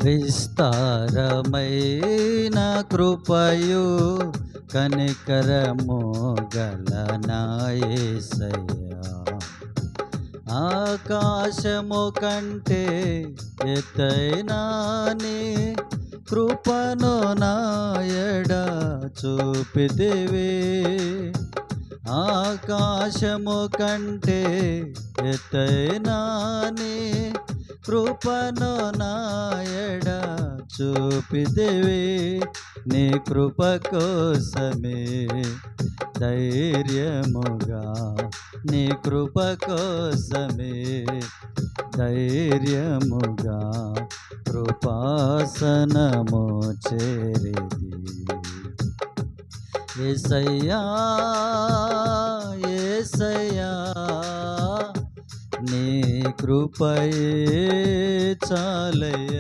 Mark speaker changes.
Speaker 1: విస్తారమైన కృపయు కనికరము గల నా యేసయ్యా, ఆకాశము కంటే ఎత్తైన నీ కృపను నా ఎడ చూపితివి. ఆకాశము కంటే ఎత్తైన నీ కృపను నా ఎడ చూపితివి. నీ కృప కోసమే ధైర్యముగా, నీ కృప కోసమే ధైర్యముగా కృపాసనము చేరితి. యేసయ్యా యేసయ్యా, నీ కృపయే చాలయ్యా.